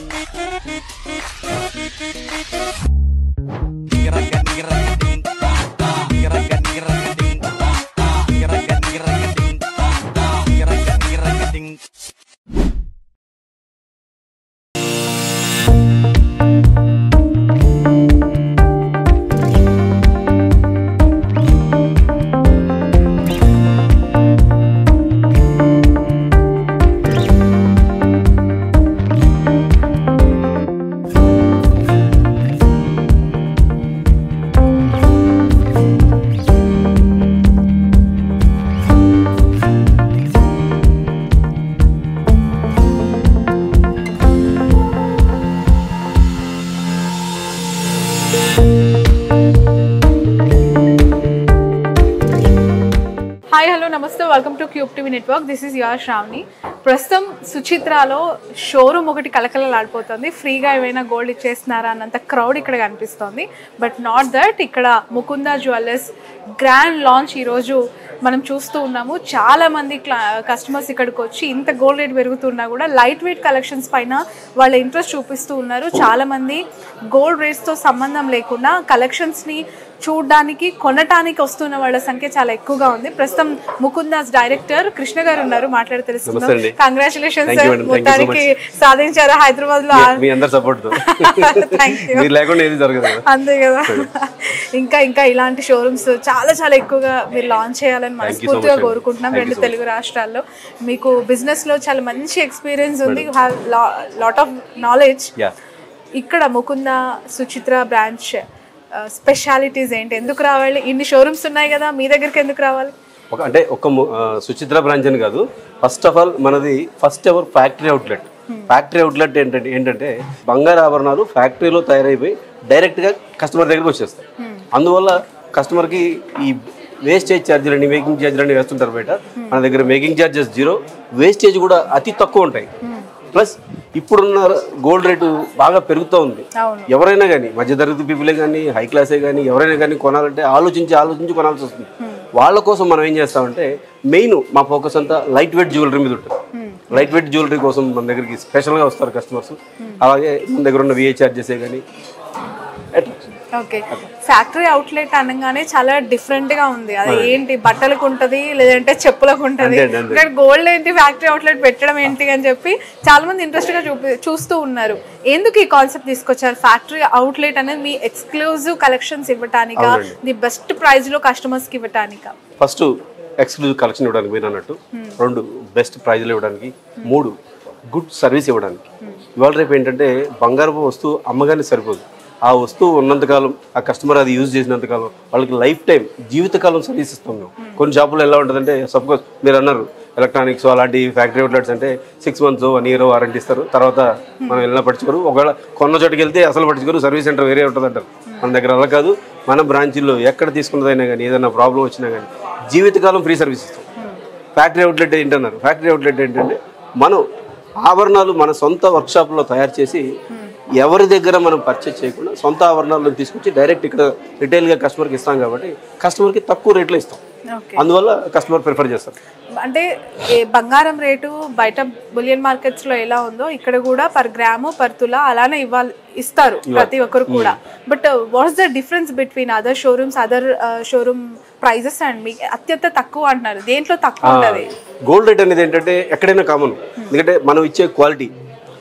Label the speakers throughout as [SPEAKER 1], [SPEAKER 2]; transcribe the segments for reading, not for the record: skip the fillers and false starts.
[SPEAKER 1] Hi, hello, namaste. Welcome to Cube TV Network. This is your Shravani. ప్రస్తుతం సుచిత్రాలో showroom ఒకటి కలకలలాడిపోతుంది. ఫ్రీగా ఏమైనా gold ఇచ్చేస్తున్నారా అన్నంత క్రౌడ్ ఇక్కడ కనిపిస్తుంది. బట్ నాట్ దట్, ఇక్కడ ముకుంద జ్యువెలర్స్ గ్రాండ్ లాంచ్ ఈరోజు మనం చూస్తూ ఉన్నాము. చాలామంది కస్టమర్స్ ఇక్కడికి వచ్చి ఇంత గోల్డ్ రేట్ పెరుగుతున్నా కూడా లైట్ వెయిట్ కలెక్షన్స్ పైన వాళ్ళ ఇంట్రెస్ట్ చూపిస్తూ ఉన్నారు. చాలామంది గోల్డ్ రేట్స్తో సంబంధం లేకుండా కలెక్షన్స్ని చూడడానికి కొనటానికి వస్తున్న వాళ్ళ సంఖ్య చాలా ఎక్కువగా ఉంది. ప్రస్తుతం ముకుందాస్ డైరెక్టర్ కృష్ణ గారు ఉన్నారు, మాట్లాడి తెలుసుకుందాం. కంగ్రాచులేషన్స్ సార్, మొత్తానికి సాధించారు హైదరాబాద్ లో. అంతే కదా. ఇంకా ఇంకా ఇలాంటి షోరూమ్స్ చాలా చాలా ఎక్కువగా మీరు లాంచ్ చేయాలని మనస్ఫూర్తిగా కోరుకుంటున్నాం. రెండు తెలుగు రాష్ట్రాల్లో మీకు బిజినెస్ లో చాలా మంచి ఎక్స్పీరియన్స్ ఉంది, you have lot of knowledge. ఇక్కడ ముకుంద సుచిత్ర బ్రాంచ్ స్పెషాలిటీస్ ఏంటి, ఎందుకు రావాలి? ఇన్ని షోరూమ్స్ ఉన్నాయి కదా, మీ దగ్గరికి ఎందుకు రావాలి?
[SPEAKER 2] అంటే ఒక సుచిత్ర బ్రాంచ్ అని కాదు, ఫస్ట్ ఆఫ్ ఆల్ మనది first ever factory outlet. Factory outlet ఏంటంటే బంగారు ఆభరణాలు ఫ్యాక్టరీలో తయారైపోయి డైరెక్ట్గా కస్టమర్ దగ్గరికి వచ్చేస్తాయి. అందువల్ల కస్టమర్కి ఈ వేస్టేజ్ ఛార్జీలు అని మేకింగ్ ఛార్జీలు అని వేస్తుంటారు బయట. మన దగ్గర మేకింగ్ ఛార్జెస్ జీరో, వేస్టేజ్ కూడా అతి తక్కువ ఉంటాయి. ప్లస్ ఇప్పుడున్న గోల్డ్ రేటు బాగా పెరుగుతూ ఉంది. ఎవరైనా కానీ మధ్యతరగతి పీపులే కానీ హై క్లాసే కానీ ఎవరైనా కానీ కొనాలంటే ఆలోచించి కొనాల్సి వస్తుంది. వాళ్ళ కోసం మనం ఏం చేస్తామంటే మెయిన్ మా ఫోకస్ అంతా లైట్ వెయిట్ జ్యువెలరీ మీద ఉంటుంది. లైట్ వెయిట్ జ్యువెలరీ కోసం మన దగ్గరికి స్పెషల్గా వస్తారు కస్టమర్స్. అలాగే మన దగ్గర ఉన్న విఏ ఛార్జెసే కానీ.
[SPEAKER 1] ఓకే, ఫ్యాక్టరీ అవుట్లెట్ అనగానే చాలా డిఫరెంట్ గా ఉంది. అది ఏంటి, బట్టలకు ఉంటది లేదంటే చెప్పులకు ఉంటది, గోల్డ్ ఏంటి ఫ్యాక్టరీ అవుట్లెట్ పెట్టడం ఏంటి అని చెప్పి చాలా మంది ఇంట్రెస్ట్ గా చూస్తూ ఉన్నారు. ఎందుకు ఈ కాన్సెప్ట్ తీసుకొచ్చారు? ఫ్యాక్టరీ అవుట్లెట్ అనేది మీ ఎక్స్క్లూజివ్ కలెక్షన్స్ ఇవ్వటానికా, ది బెస్ట్ ప్రైస్ లో కస్టమర్స్ కి ఇవ్వటానికా?
[SPEAKER 2] ఫస్ట్ ఎక్స్క్లూజివ్ కలెక్షన్ ఇవ్వడానికి మీరు అన్నట్టు, రెండు బెస్ట్ ప్రైజ్లు ఇవ్వడానికి, మూడు గుడ్ సర్వీస్ ఇవ్వడానికి. ఇవాళ రేపు ఏంటంటే బంగారపు వస్తువు అమ్మగానే సరిపోదు. ఆ వస్తువు ఉన్నంతకాలం, ఆ కస్టమర్ అది యూజ్ చేసినంతకాలం వాళ్ళకి లైఫ్ టైం జీవితకాలం సర్వీస్ ఇస్తాం మేము. కొన్ని షాపులు ఎలా ఉంటుందంటే, సపోజ్ మీరు అన్నారు ఎలక్ట్రానిక్స్ అలాంటి ఫ్యాక్టరీ అవుట్లెట్స్ అంటే 6 months 1 year వారంటీ ఇస్తారు, తర్వాత మనం వెళ్ళినా పట్టించుకోరు. ఒకవేళ కొన్న చోటుకి వెళ్తే అసలు పట్టించుకోరు, సర్వీస్ సెంటర్ వేరే ఉంటుంది అంటారు. మన దగ్గర అలా కాదు. మన బ్రాంచీల్లో ఎక్కడ తీసుకున్నదైనా కానీ ఏదైనా ప్రాబ్లం వచ్చినా కానీ జీవితకాలం ఫ్రీ సర్వీస్ ఇస్తాం. ఫ్యాక్టరీ అవుట్లెట్ ఏంటన్నారు? ఫ్యాక్టరీ అవుట్లెట్ ఏంటంటే మనం ఆభరణాలు మన సొంత వర్క్షాప్లో తయారు చేసి ఎవరి దగ్గర మనం పర్చేజ్ చేయకుండా సొంత ఆభరణాలను తీసుకొచ్చి డైరెక్ట్ ఇక్కడ రిటైల్గా కస్టమర్కి ఇస్తాం కాబట్టి కస్టమర్కి తక్కువ రేట్లో ఇస్తాం. అందువల్ల కస్టమర్ ప్రిఫర్ చేస్తారు.
[SPEAKER 1] అంటే బంగారం రేటు బయట బులియన్ మార్కెట్స్ లో ఎలా ఉందో ఇక్కడ కూడా పర్ గ్రాము పర్ తులా అలానే ఇస్తారు ప్రతి ఒక్కరు కూడా. But what's the difference between other showrooms, other showroom prices and మీ అత్యంత తక్కువ అంటున్నారు, దేంట్లో తక్కువ ఉంటుంది?
[SPEAKER 2] గోల్డ్ రేట్ అనేది ఏంటంటే ఎక్కడైనా కామన్, ఎందుకంటే మనం ఇచ్చే క్వాలిటీ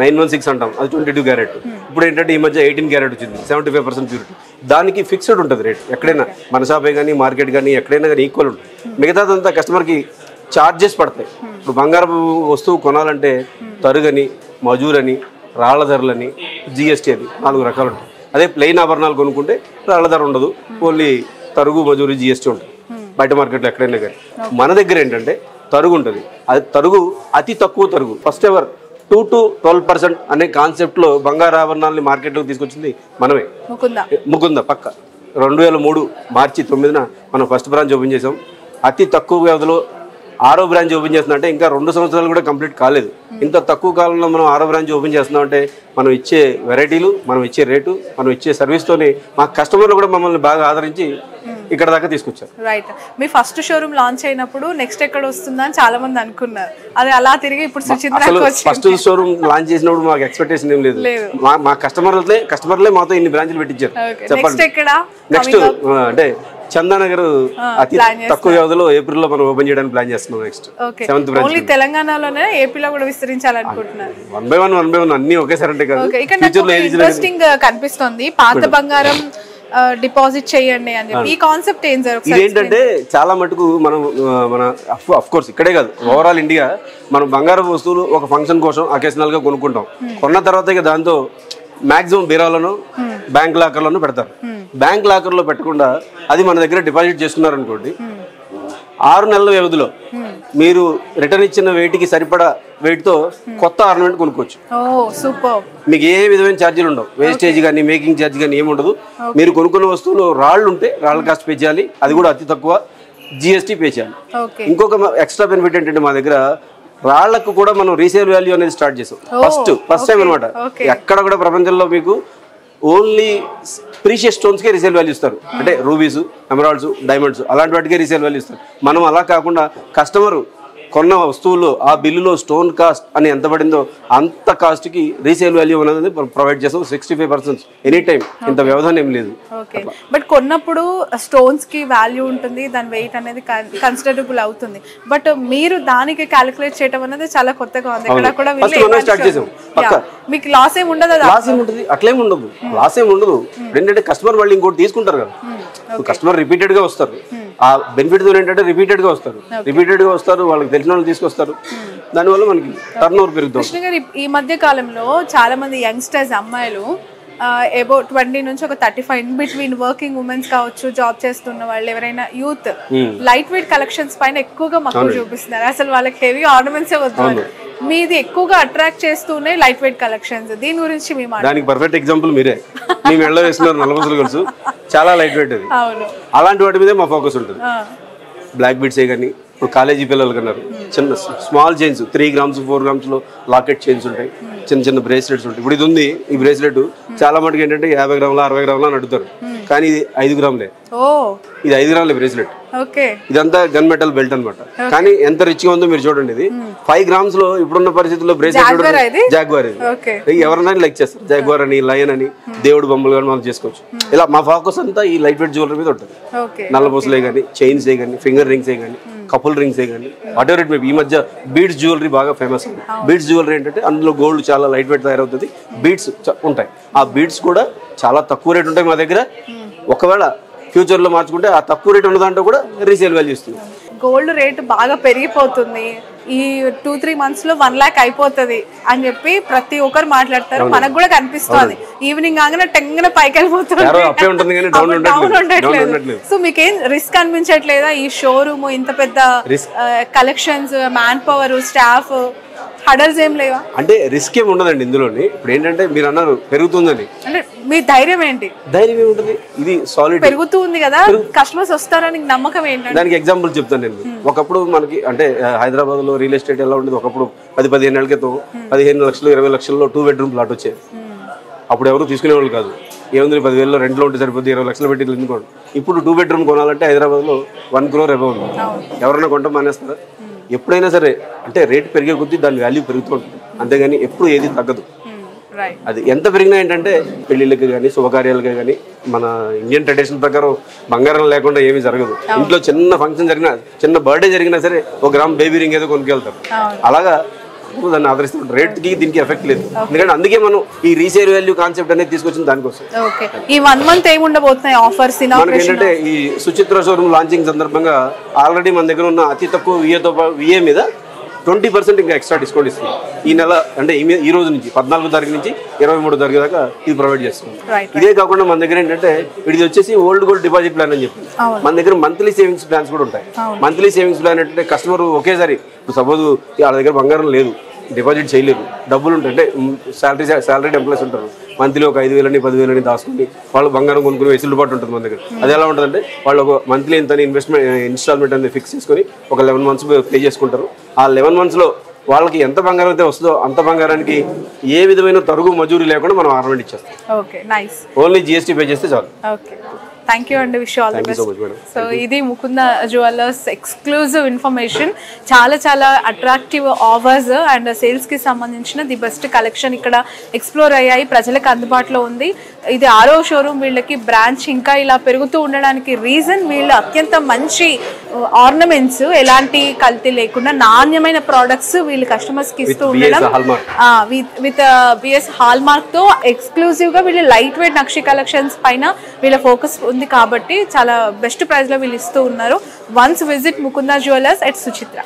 [SPEAKER 2] 916 అంటాం, అది 22 క్యారెట్. ఇప్పుడు ఏంటంటే ఈ మధ్య 18 క్యారెట్ వచ్చింది, 75% ప్యూరిటీ. దానికి ఫిక్స్డ్ ఉంటుంది రేట్. ఎక్కడైనా మన షాపే కానీ మార్కెట్ కానీ ఎక్కడైనా కానీ ఈక్వల్ ఉంటుంది. మిగతాదంతా కస్టమర్కి ఛార్జెస్ పడతాయి. ఇప్పుడు బంగారపు వస్తువు కొనాలంటే తరుగని, మజూరని, రాళ్ల ధరలని, జిఎస్టీ అని 4 రకాలు ఉంటాయి. అదే ప్లెయిన్ ఆభరణాలు కొనుక్కుంటే రాళ్ల ధర ఉండదు, ఓన్లీ తరుగు, మజూరి, జిఎస్టీ ఉంటుంది బయట మార్కెట్లో ఎక్కడైనా కానీ. మన దగ్గర ఏంటంటే తరుగు ఉంటుంది. అది తరుగు అతి తక్కువ తరుగు. ఫస్ట్ ఎవర్ 2 to 12% అనే కాన్సెప్ట్లో బంగారు ఆభరణాలని మార్కెట్లోకి తీసుకొచ్చింది మనమే, ముకుంద. పక్క 2003 March 9న మనం ఫస్ట్ బ్రాంచ్ ఓపెన్ చేసాం. అతి తక్కువ వ్యవధిలో 6వ బ్రాంచ్ ఓపెన్ చేస్తున్నా, ఇంకా 2 సంవత్సరాలు కూడా కంప్లీట్ కాలేదు. ఇంత తక్కువ కాలంలో మనం 6వ బ్రాంచ్ ఓపెన్ చేస్తున్నామంటే మనం ఇచ్చే వెరైటీలు, మనం ఇచ్చే రేటు, మనం ఇచ్చే సర్వీస్తోనే మా కస్టమర్లు కూడా మమ్మల్ని బాగా ఆదరించి ఇక్కడ దాకా తీసుకొచ్చారు.
[SPEAKER 1] రైట్. మీ ఫస్ట్ షోరూమ్ లాంచ్ అయినప్పుడు నెక్స్ట్ ఎక్కడ వస్తుందా అని చాలా మంది అనుకున్నారు, అది అలా తిరిగి ఇప్పుడు సుచిత్రకు వచ్చింది.
[SPEAKER 2] ఫస్ట్ షోరూమ్ లాంచ్ చేసినప్పుడు మాకు ఎక్స్పెక్టేషన్ ఏం లేదు. మా కస్టమర్లే మాతో ఇన్ని బ్రాంచ్లు పెట్టించారు. నెక్స్ట్ అంటే చందానగర్ అతి తక్కువ వ్యవధిలో ఏప్రిల్ లో మనం ఓపెన్ చేయడానికి ప్లాన్ చేస్తున్నాం. నెక్స్ట్ 7th బ్రాంచ్
[SPEAKER 1] ఓన్లీ తెలంగాణలోనే, ఏపీలో కూడా విస్తరించాలనుకుంటున్నారు.
[SPEAKER 2] 1 by 1 అన్ని ఒకేసారి అంటే కాదు.
[SPEAKER 1] ఇంట్రెస్టింగ్ కనిపిస్తుంది, పాత బంగారం డిపాజిట్ చేయండి అని చెప్పి ఈ కాన్సెప్ట్ ఏం జరుగుతుంది?
[SPEAKER 2] ఇదేంటంటే చాలా మటుకు మన అఫ్ కోర్స్ ఇక్కడే కాదు, ఓవరాల్ ఇండియా మనం బంగారం వస్తువులు ఒక ఫంక్షన్ కోసం అకేషనల్ గా కొనుక్కుంటాం. కొన్న తర్వాత ఇక దాంతో మాక్సిమం బీరాలను బ్యాంక్ లాకర్లను పెడతారు. బ్యాంక్ లాకర్ లో పెట్టకుండా అది మన దగ్గర డిపాజిట్ చేసుకున్నారు అనుకోండి, 6 నెలల వ్యవధిలో మీరు రిటర్న్ ఇచ్చిన వెయిట్కి సరిపడా వెయిట్ తో కొత్త ఆర్నమెంట్ కొనుక్కోవచ్చు. మీకు ఏ విధమైన ఛార్జీలు ఉండవు, వేస్టేజ్ కానీ మేకింగ్ ఛార్జ్ కానీ ఏమి ఉండదు. మీరు కొనుక్కున్న వస్తువులు రాళ్ళు ఉంటే రాళ్ళ కాస్ట్ పే చేయాలి, అది కూడా అతి తక్కువ, జిఎస్టీ పే చేయాలి. ఇంకొక ఎక్స్ట్రా బెనిఫిట్ ఏంటంటే మా దగ్గర రాళ్లకు కూడా మనం రీసేల్ వాల్యూ అనేది స్టార్ట్ చేసాం. ఫస్ట్ టైం అనమాట. ఎక్కడ కూడా ప్రపంచంలో మీకు ఓన్లీ ప్రీషియస్ స్టోన్స్ కే రీసేల్ వాల్యూ ఇస్తారు. అంటే రూబీస్, ఎమరాల్డ్స్, డైమండ్స్ అలాంటి వాటికే రీసేల్ వాల్యూ ఇస్తారు. మనం అలా కాకుండా కస్టమర్ కొన్న వస్తువులు ఆ బిల్లులో స్టోన్ కాస్ట్ అని ఎంత పడిందో అంత కాస్ట్ కి రీసేల్ వాల్యూ అనేది ప్రొవైడ్ చేస్తాం. 65% ఎనీ టైం, ఇంత వ్యవధానం ఏం లేదు.
[SPEAKER 1] బట్ కొన్నప్పుడు స్టోన్స్ కి వాల్యూ ఉంటుంది, దాని వెయిట్ అనేది కన్సిడరబుల్ అవుతుంది. బట్ మీరు దానికి క్యాలిక్యులేట్ చేయడం అనేది చాలా కొత్తగా ఉంది. ఇక్కడ కూడా మీకు లాస్ ఏమి ఉండదు.
[SPEAKER 2] లాస్ ఏమి ఉంటుంది? అట్లేం ఉండదు, లాస్ ఏమి ఉండదు. ఏంటంటే కస్టమర్ మళ్ళీ ఇంకోటి తీసుకుంటారు కదా, కస్టమర్ రిపీటెడ్ గా వస్తారు. ఆ బెనిఫిట్ తో ఏంటంటే రిపీటెడ్ గా వస్తారు, వాళ్ళకి తెలిసిన వాళ్ళు తీసుకొస్తారు. దానివల్ల మనకి టర్న్ ఓవర్ పెరుగుతుంది.
[SPEAKER 1] కృష్ణ గారు, ఈ మధ్య కాలంలో చాలా మంది యంగ్స్టర్స్ అమ్మాయిలు అబౌట్ 20 నుంచి ఒక 35 ఇన్ బిట్వీన్ వర్కింగ్ ఉమెన్స్ కావచ్చు, జాబ్ చేస్తున్న వాళ్ళు ఎవరైనా యూత్ లైట్ వెయిట్ కలెక్షన్స్ పైన ఎక్కువగా మక్కువ చూపిస్తున్నారు. అసలు వాళ్ళకి హెవీ ఆర్నమెంట్స్ వద్దు, మీది ఎక్కువగా అట్రాక్ట్ చేస్తూనే లైట్ వెయిట్ కలెక్షన్స్. దీని గురించి మీ మాట?
[SPEAKER 2] దానికి పర్ఫెక్ట్ ఎగ్జాంపుల్ మీరే. మీ మెడలో వేస్తున్నారు నల్లపూసలు గొలుసు, చాలా లైట్ వెయిట్ అది. అలాంటి వాటి మీదే మా ఫోకస్ ఉంటుంది. బ్లాక్ బీడ్స్ కానీ ఇప్పుడు కాలేజీ పిల్లలు కన్నారు, చిన్న స్మాల్ చైన్స్ 3 grams 4 grams లో లాకెట్ చైన్స్ ఉంటాయి, చిన్న బ్రేస్లెట్స్ ఉంటాయి. ఇప్పుడు ఇది ఉంది, ఈ బ్రేస్లెట్ చాలా మటుకు ఏంటంటే 50 grams 60 grams అని అడుగుతారు, కానీ ఇది 5 grams. ఇది 5 grams బ్రేస్లెట్. ఇదంతా గన్ మెటల్ బెల్ట్ అనమాట. కానీ ఎంత రిచ్ గా ఉందో మీరు చూడండి. ఇది 5 grams లో ఇప్పుడున్న పరిస్థితుల్లో బ్రేస్లెట్ జాగ్వార్. ఇది ఎవరైనా లైక్ చేస్తారు, జాగ్వార్ అని, లయన్ అని, దేవుడు బొమ్మలు కానీ మనం చేసుకోవచ్చు. ఇలా మా ఫోకస్ అంతా ఈ లైట్ వెయిట్ జ్యువెలరీ మీద ఉంటుంది. నల్లపూసలే కానీ, చైన్స్ కానీ, ఫింగర్ రింగ్స్ కానీ, కపుల్ రింగ్స్ కానీ, what ever it may be. ఈ మధ్య బీడ్స్ జ్యువెలరీ బాగా ఫేమస్. బీడ్స్ జ్యువెలరీ ఏంటంటే అందులో గోల్డ్ చాలా లైట్ వెయిట్ తయారవుతుంది, బీడ్స్ ఉంటాయి. ఆ బీడ్స్ కూడా చాలా తక్కువ రేట్ ఉంటాయి మా దగ్గర. ఒకవేళ ఫ్యూచర్ లో మార్చుకుంటే ఆ తక్కువ రేట్ ఉన్న దాంట్లో కూడా రీసేల్ వాల్యూ ఇస్తుంది.
[SPEAKER 1] గోల్డ్ రేట్ బాగా పెరిగిపోతుంది, ఈ 2-3 months లో 1 lakh అయిపోతుంది అని చెప్పి ప్రతి ఒక్కరు మాట్లాడతారు. మనకు కూడా కనిపిస్తుంది, ఈవినింగ్ కాగానే టెంగన పైకి వెళ్ళిపోతుంది. సో మీకేం రిస్క్ అనిపించట్లేదా? ఈ షోరూమ్ ఇంత పెద్ద collections, man power, staff, hurdles ఏం లేవా?
[SPEAKER 2] అంటే రిస్క్ ఏమి ఉండదండి ఇందులోని. ఇప్పుడు ఏంటంటే మీరు అన్నారు పెరుగుతుందని,
[SPEAKER 1] అంటే మీ ధైర్యం ఏంటి?
[SPEAKER 2] ధైర్యం ఏముంటుంది, ఇది సాలిడ్
[SPEAKER 1] పెరుగుతుంది కదా, కస్టమర్స్ వస్తారని నమ్మకం ఏంటి?
[SPEAKER 2] దానికి ఎగ్జాంపుల్ చెప్తాను నేను. ఒకప్పుడు మనకి అంటే హైదరాబాద్ లో రియల్ ఎస్టేట్ ఎలా ఉండేది, ఒకప్పుడు 10-15 ఏళ్ల క్రితం 15 లక్షలు 20 లక్షల్లో 2 bedroom ప్లాట్ వచ్చేది. అప్పుడు ఎవరు తీసుకునేవాళ్ళు కాదు. ఏముంది 10,000లో రెంట్లో ఉంటే సరిపోద్ది, 20 లక్షలు పెట్టి ఎందుకోండి. ఇప్పుడు 2 bedroom కొనాలంటే హైదరాబాద్ లో 1 crore అబౌవ్ ఉంది. ఎవరైనా కొంటాం మానేస్తారా? ఎప్పుడైనా సరే అంటే రేట్ పెరిగే కొద్దీ దాని వాల్యూ పెరుగుతూ ఉంటుంది, అంతేగాని ఎప్పుడు ఏది తగ్గదు. అది ఎంత పెరిగినా ఏంటంటే పెళ్లిళ్ళకి కానీ, శుభకార్యాలకి కానీ, మన ఇండియన్ ట్రెడిషన్ ప్రకారం బంగారం లేకుండా ఏమీ జరగదు. ఇంట్లో చిన్న ఫంక్షన్ జరిగినా, చిన్న బర్త్డే జరిగినా సరే 1 gram బేబీ రింగ్ ఏదో కొనుక్కెళ్తారు. అలాగా దాన్ని ఆదరిస్తుంటారు. రేట్ కి దీనికి ఎఫెక్ట్ లేదు, ఎందుకంటే అందుకే మనం ఈ రీసేల్ వాల్యూ కాన్సెప్ట్ అనేది తీసుకొచ్చింది దానికోసం.
[SPEAKER 1] ఈ 1 month ఏముండబోతున్నాయి ఆఫర్స్?
[SPEAKER 2] మనకి ఏంటంటే ఈ సుచిత్ర షోరూమ్ లాంచింగ్ సందర్భంగా ఆల్రెడీ మన దగ్గర ఉన్న అతి తక్కువ విఏ మీద 20% ఇంకా ఎక్స్ట్రా డిస్కౌంట్ ఇస్తుంది. ఈ నెల అంటే ఈ రోజు నుంచి 14వ తారీఖు నుంచి 23వ తారీఖు దాకా ఇది ప్రొవైడ్ చేస్తుంది. ఇదే కాకుండా మన దగ్గర ఏంటంటే ఇది వచ్చేసి ఓల్డ్ గోల్డ్ డిపాజిట్ ప్లాన్ అని చెప్పి మన దగ్గర మంత్లీ సేవింగ్స్ ప్లాన్స్ కూడా ఉంటాయి. మంత్లీ సేవింగ్స్ ప్లాన్ అంటే కస్టమర్ ఒకేసారి ఇప్పుడు సపోజ్ వాళ్ళ దగ్గర బంగారం లేదు, డిపాజిట్ చేయలేరు, డబ్బులు ఉంటాయి అంటే శాలరీడ్ ఎంప్లాయీస్ ఉంటారు, మంత్లీ ఒక 5,000 10,000 దాచుకుని వాళ్ళు బంగారం కొనుక్కుని వెసులుబాటు ఉంటుంది మన దగ్గర. అది ఎలా ఉంటుందంటే వాళ్ళు ఒక మంత్లీ ఎంత ఇన్స్టాల్మెంట్ అనేది ఫిక్స్ చేసుకొని ఒక 11 months పే చేసుకుంటారు. ఆ 11 months లో వాళ్ళకి ఎంత బంగారం అయితే వస్తుందో అంత బంగారానికి ఏ విధమైన తరుగు మజూరీ లేకుండా మనం ఆర్నమెంట్ ఇచ్చేస్తాం. ఓన్లీ GST పే చేస్తే చాలు.
[SPEAKER 1] థ్యాంక్ యూ అండి, wish all the
[SPEAKER 2] thank you so
[SPEAKER 1] best.
[SPEAKER 2] Much madam.
[SPEAKER 1] So ఇది ముకుంద జ్యువెలర్స్ ఎక్స్క్లూజివ్ ఇన్ఫర్మేషన్. చాలా చాలా అట్రాక్టివ్ ఆఫర్స్ అండ్ సేల్స్కి సంబంధించిన ది బెస్ట్ కలెక్షన్ ఇక్కడ ఎక్స్ప్లోర్ అయ్యాయి, ప్రజలకు అందుబాటులో ఉంది. ఇది 6వ షోరూమ్. వీళ్ళకి బ్రాంచ్ ఇంకా ఇలా పెరుగుతూ ఉండడానికి రీజన్ వీళ్ళు అత్యంత మంచి ఆర్నమెంట్స్, ఎలాంటి కల్తీ లేకుండా నాణ్యమైన ప్రోడక్ట్స్ వీళ్ళు కస్టమర్స్కి ఇస్తూ ఉండడం, విత్ బిఎస్ హాల్ మార్క్ తో ఎక్స్క్లూజివ్ గా వీళ్ళు లైట్ వెయిట్ నక్షి కలెక్షన్స్ పైన వీళ్ళ ఫోకస్ ఉంది కాబట్టి చాలా బెస్ట్ ప్రైస్ లో వీళ్ళు ఇస్తూ ఉన్నారు. Once visit Mukunda jewellers at Suchitra.